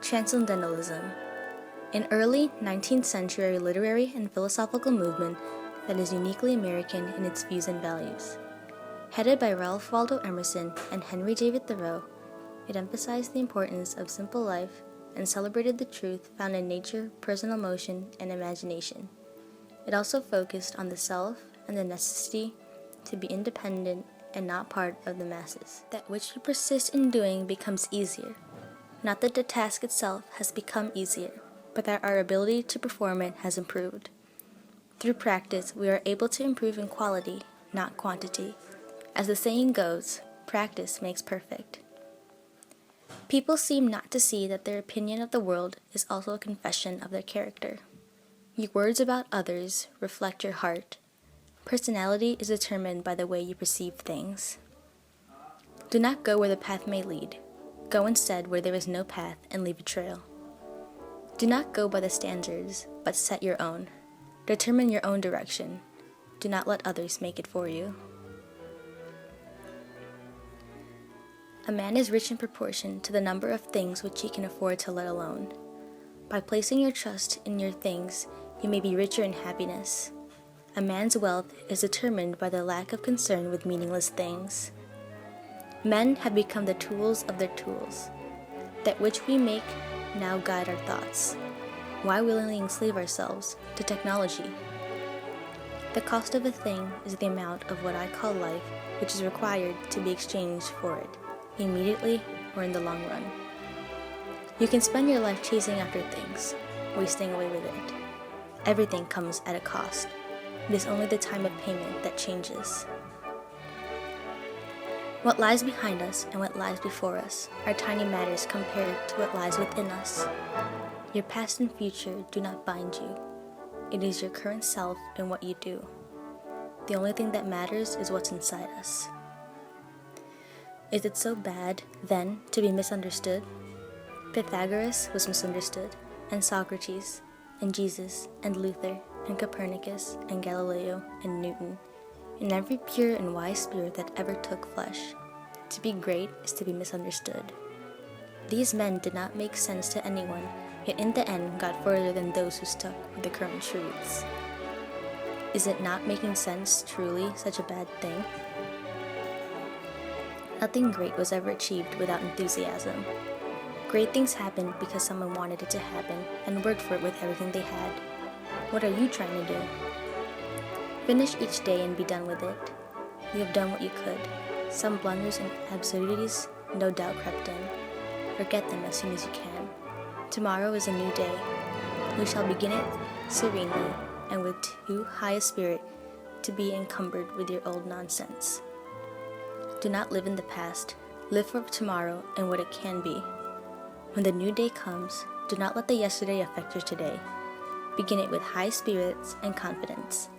Transcendentalism, an early 19th century literary and philosophical movement that is uniquely American in its views and values. Headed by Ralph Waldo Emerson and Henry David Thoreau, it emphasized the importance of simple life and celebrated the truth found in nature, personal motion, and imagination. It also focused on the self and the necessity to be independent and not part of the masses. That which you persist in doing becomes easier. Not that the task itself has become easier, but that our ability to perform it has improved. Through practice, we are able to improve in quality, not quantity. As the saying goes, practice makes perfect. People seem not to see that their opinion of the world is also a confession of their character. Your words about others reflect your heart. Personality is determined by the way you perceive things. Do not go where the path may lead. Go instead where there is no path and leave a trail. Do not go by the standards, but set your own. Determine your own direction. Do not let others make it for you. A man is rich in proportion to the number of things which he can afford to let alone. By placing your trust in your things, you may be richer in happiness. A man's wealth is determined by the lack of concern with meaningless things. Men have become the tools of their tools. That which we make now guide our thoughts. Why willingly enslave ourselves to technology? The cost of a thing is the amount of what I call life, which is required to be exchanged for it, immediately or in the long run. You can spend your life chasing after things, wasting away with it. Everything comes at a cost. It is only the time of payment that changes. What lies behind us and what lies before us are tiny matters compared to what lies within us. Your past and future do not bind you. It is your current self and what you do. The only thing that matters is what's inside us. Is it so bad, then, to be misunderstood? Pythagoras was misunderstood, and Socrates, and Jesus, and Luther, and Copernicus, and Galileo, and Newton, and every pure and wise spirit that ever took flesh. To be great is to be misunderstood. These men did not make sense to anyone, yet in the end got further than those who stuck with the current truths. Is it not making sense truly such a bad thing? Nothing great was ever achieved without enthusiasm. Great things happened because someone wanted it to happen and worked for it with everything they had. What are you trying to do? Finish each day and be done with it. You have done what you could. Some blunders and absurdities no doubt crept in. Forget them as soon as you can. Tomorrow is a new day. You shall begin it serenely and with too high a spirit to be encumbered with your old nonsense. Do not live in the past. Live for tomorrow and what it can be. When the new day comes, do not let the yesterday affect your today. Begin it with high spirits and confidence.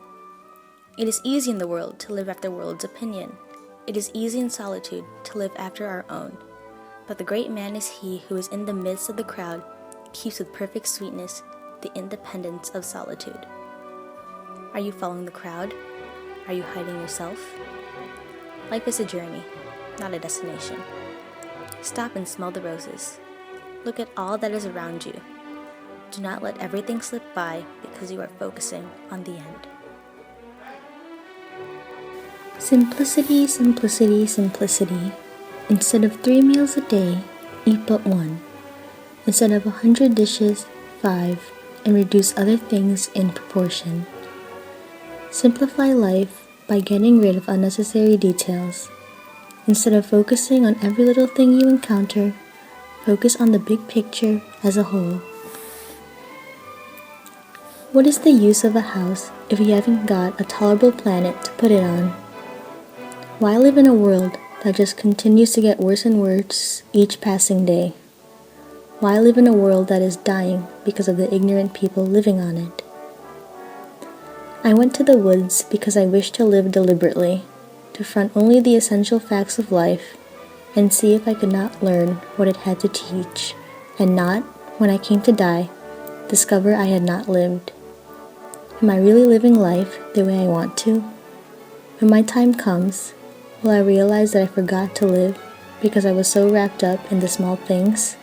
It is easy in the world to live after the world's opinion. It is easy in solitude to live after our own. But the great man is he who is in the midst of the crowd, keeps with perfect sweetness the independence of solitude. Are you following the crowd? Are you hiding yourself? Life is a journey, not a destination. Stop and smell the roses. Look at all that is around you. Do not let everything slip by because you are focusing on the end. Simplicity, simplicity, simplicity. Instead of 3 meals a day, eat but 1. Instead of 100 dishes, 5, and reduce other things in proportion. Simplify life by getting rid of unnecessary details. Instead of focusing on every little thing you encounter, focus on the big picture as a whole. What is the use of a house if you haven't got a tolerable planet to put it on? Why live in a world that just continues to get worse and worse each passing day? Why live in a world that is dying because of the ignorant people living on it? I went to the woods because I wished to live deliberately, to front only the essential facts of life, and see if I could not learn what it had to teach, and not, when I came to die, discover I had not lived. Am I really living life the way I want to? When my time comes, will I realize that I forgot to live because I was so wrapped up in the small things?